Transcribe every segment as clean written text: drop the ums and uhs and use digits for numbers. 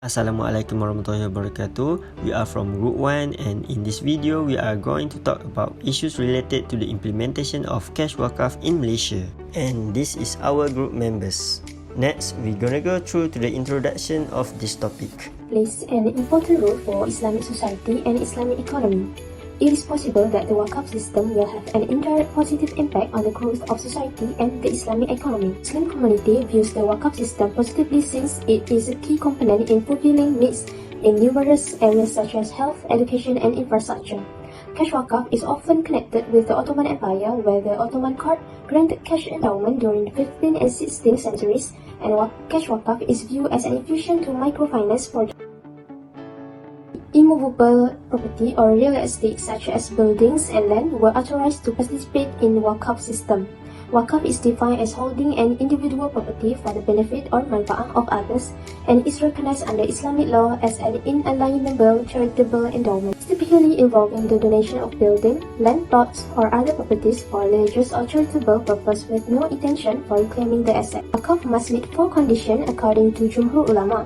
Assalamualaikum warahmatullahi wabarakatuh. We are from Group 1 and in this video we are going to talk about issues related to the implementation of cash waqf in Malaysia. And this is our group members. Next, we're gonna go through to the introduction of this topic. Plays an important role for Islamic society and Islamic economy. It is possible that the Waqf system will have an indirect positive impact on the growth of society and the Islamic economy. Muslim community views the Waqf system positively since it is a key component in fulfilling needs in numerous areas such as health, education and infrastructure. Cash waqf is often connected with the Ottoman Empire, where the Ottoman court granted cash endowment during the 15th and 16th centuries, and cash waqf is viewed as an infusion to microfinance for immovable property or real estate such as buildings and land were authorized to participate in Waqf system. Waqf is defined as holding an individual property for the benefit or manfaat of others and is recognized under Islamic law as an inalienable charitable endowment, typically involving the donation of building, land plots or other properties for religious or charitable purpose with no intention for reclaiming the asset. Waqf must meet 4 conditions according to Jumhur Ulama.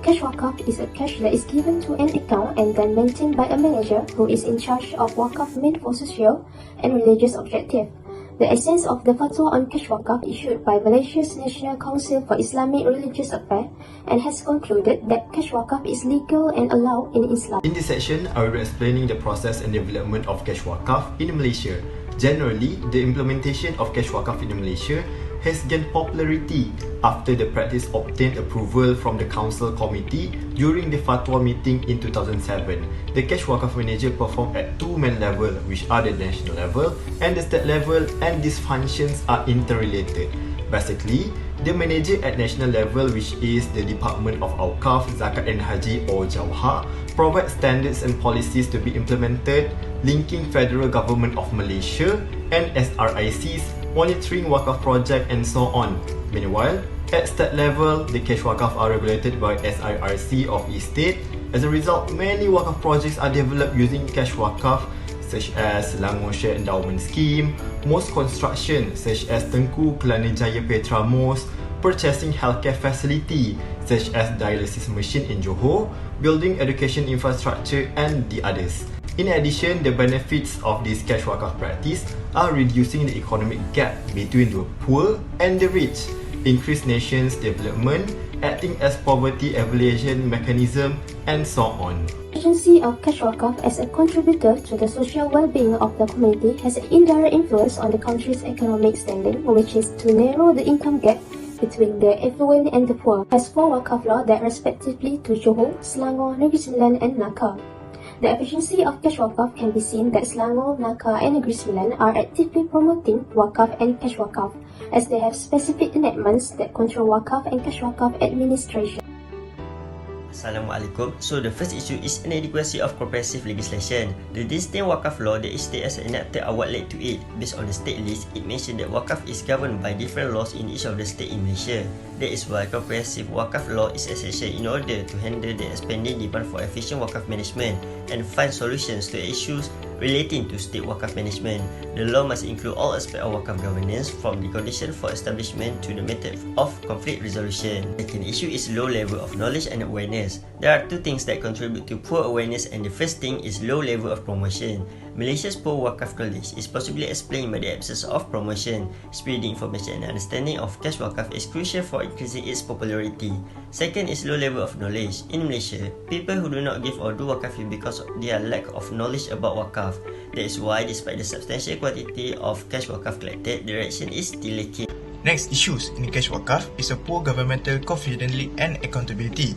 Cash waqf is a cash that is given to an account and then maintained by a manager who is in charge of waqf meant for social and religious objectives. The essence of the fatwa on cash waqf issued by Malaysia's National Council for Islamic Religious Affairs and has concluded that cash waqf is legal and allowed in Islam. In this section, I will be explaining the process and development of cash waqf in Malaysia. Generally, the implementation of cash waqf in Malaysia has gained popularity after the practice obtained approval from the Council Committee during the Fatwa meeting in 2007. The cash waqf manager performed at 2 main levels, which are the national level and the state level, and these functions are interrelated. Basically, the manager at national level, which is the Department of Awqaf, Zakat and Haji or Jaafar, provides standards and policies to be implemented, linking Federal Government of Malaysia and SRICs, monitoring waqf project and so on. Meanwhile, at state level, the cash waqf are regulated by SIRC of each state. As a result, many waqf projects are developed using cash waqf, such as Selangor Share Endowment Scheme, most construction such as Tengku Kelana Jaya Petra Mosque, purchasing healthcare facility such as dialysis machine in Johor, building education infrastructure and the others. In addition, the benefits of this cash waqf practice are reducing the economic gap between the poor and the rich, increase nation's development, acting as poverty alleviation mechanism, and so on. The agency of cash waqf as a contributor to the social well-being of the community has an indirect influence on the country's economic standing, which is to narrow the income gap between the affluent and the poor, as 4 waqf law that respectively to Johor, Selangor, Negeri Sembilan and Nakar. The efficiency of cash waqf can be seen that Selangor, Nakar and Negeri Sembilan are actively promoting waqf and cash waqf, as they have specific enactments that control waqf and cash waqf administration. Assalamualaikum. So the first issue is inadequacy of comprehensive legislation. The distinct waqf law that each state has enacted are what led to it. Based on the state list, it mentioned that waqf is governed by different laws in each of the state in Malaysia. That is why comprehensive waqf law is essential in order to handle the expanding demand for efficient waqf management and find solutions to issues relating to state waqf management. The law must include all aspects of waqf governance, from the condition for establishment to the method of conflict resolution. The second issue is low level of knowledge and awareness. There are 2 things that contribute to poor awareness, and the first thing is low level of promotion. Malaysia's poor waqf knowledge is possibly explained by the absence of promotion. Spreading information and understanding of cash waqf is crucial for increasing its popularity. Second is low level of knowledge. In Malaysia, people who do not give or do waqf because of their lack of knowledge about waqf. That is why, despite the substantial quantity of cash waqf collected, the direction is still lacking. Next issues in cash waqf is a poor governmental confidence and accountability.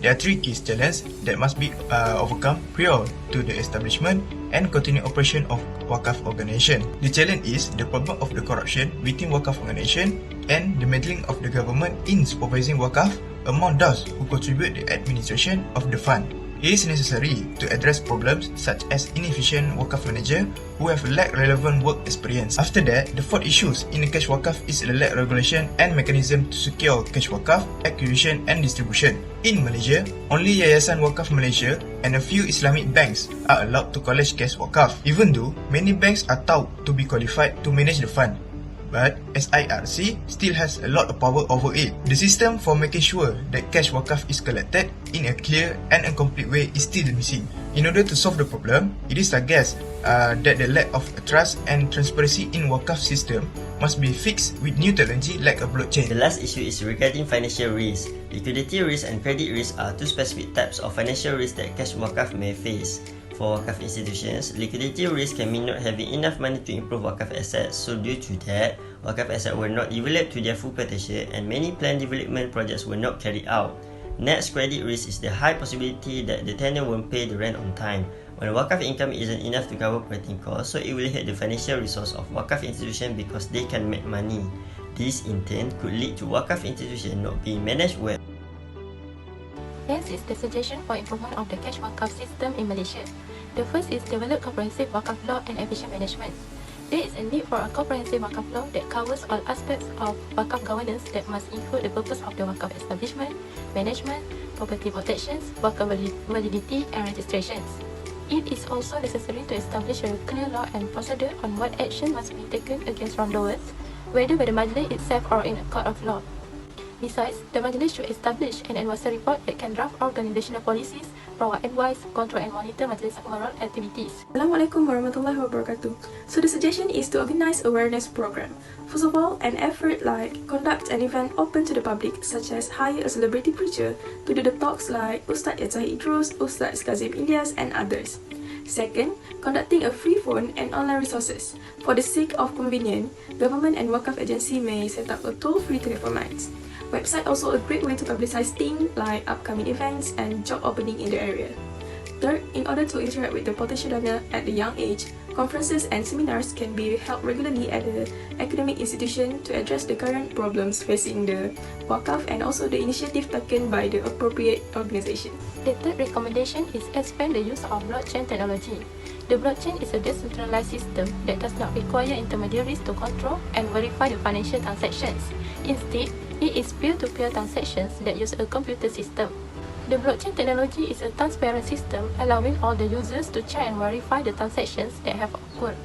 There are 3 key challenges that must be overcome prior to the establishment and continued operation of waqf organisation. The challenge is the problem of the corruption between waqf organisation and the meddling of the government in supervising waqf among those who contribute the administration of the fund. It is necessary to address problems such as inefficient waqf manager who have lacked relevant work experience. After that, the 4th issues in the cash waqf is the lack regulation and mechanism to secure cash waqf acquisition and distribution. In Malaysia, only Yayasan Waqf Malaysia and a few Islamic banks are allowed to collect cash waqf, even though many banks are thought to be qualified to manage the fund. but SIRC still has a lot of power over it. The system for making sure that cash wakaf is collected in a clear and a complete way is still missing. In order to solve the problem, it is suggested that the lack of trust and transparency in wakaf system must be fixed with new technology like a blockchain. The last issue is regarding financial risk. Liquidity risk and credit risk are two specific types of financial risk that cash wakaf may face. For wakaf institutions, liquidity risk can mean not having enough money to improve wakaf assets. So due to that, wakaf assets were not developed to their full potential and many planned development projects were not carried out. Next, credit risk is the high possibility that the tenant won't pay the rent on time. When wakaf income isn't enough to cover operating costs, so it will hurt the financial resource of wakaf institution because they can make money. This in turn could lead to wakaf institution not being managed well. Next is the suggestion for improvement of the cash wakaf system in Malaysia. The first is develop comprehensive wakaf law and efficient management. There is a need for a comprehensive wakaf law that covers all aspects of wakaf governance that must include the purpose of the wakaf establishment, management, property protections, wakaf validity and registrations. It is also necessary to establish a clear law and procedure on what action must be taken against wrongdoers, whether by the majlis itself or in a court of law. Besides, the majlis should establish an advisory report that can draft organizational policies, provide advice, control and monitor majlis overall activities. Assalamualaikum warahmatullahi wabarakatuh. So the suggestion is to organize awareness program. First of all, an effort like conduct an event open to the public, such as hire a celebrity preacher to do the talks like Ustaz Idrus, Ustaz Kazim Ilyas and others. Second, conducting a free phone and online resources. For the sake of convenience, government and wakaf agency may set up a toll-free telephone lines. Website also a great way to publicize things like upcoming events and job opening in the area. Third, in order to interact with the potential donor at the young age, conferences and seminars can be held regularly at the academic institution to address the current problems facing the wakaf and also the initiative taken by the appropriate organisation. The third recommendation is expand the use of blockchain technology. The blockchain is a decentralized system that does not require intermediaries to control and verify the financial transactions. Instead, it is peer-to-peer transactions that use a computer system. The blockchain technology is a transparent system allowing all the users to check and verify the transactions that have occurred.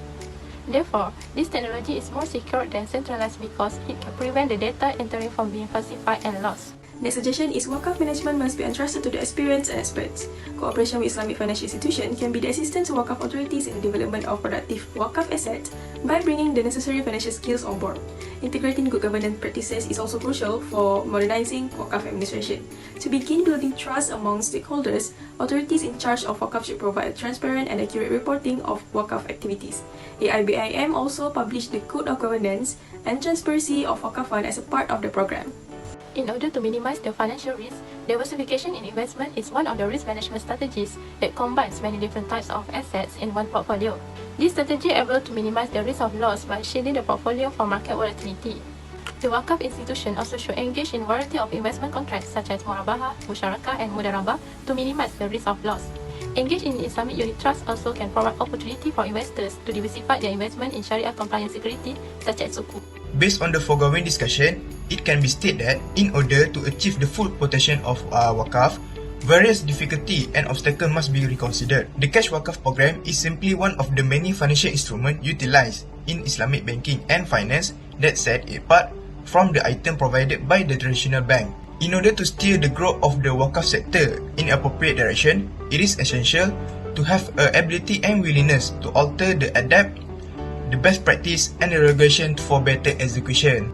Therefore, this technology is more secure than centralized because it can prevent the data entering from being falsified and lost. Next suggestion is wakaf management must be entrusted to the experienced and experts. Cooperation with Islamic financial institutions can be the assistance to wakaf authorities in the development of productive wakaf assets by bringing the necessary financial skills on board. Integrating good governance practices is also crucial for modernizing wakaf administration. To begin building trust among stakeholders, authorities in charge of wakaf should provide transparent and accurate reporting of wakaf activities. AIBIM also published the Code of Governance and Transparency of Wakaf Fund as a part of the program. In order to minimize the financial risk, diversification in investment is one of the risk management strategies that combines many different types of assets in one portfolio. This strategy able to minimize the risk of loss by shielding the portfolio from market volatility. The wakaf institution also should engage in variety of investment contracts such as murabaha, musyarakah and mudarabah to minimize the risk of loss. Engage in Islamic unit trust also can provide opportunity for investors to diversify their investment in Sharia compliant security such as sukuk. Based on the foregoing discussion, it can be stated that in order to achieve the full potential of wakaf, various difficulty and obstacles must be reconsidered. The cash wakaf program is simply one of the many financial instruments utilized in Islamic banking and finance that set it apart from the item provided by the traditional bank. In order to steer the growth of the wakaf sector in appropriate direction, it is essential to have a ability and willingness to alter the adapt the best practice and the regulation for better execution.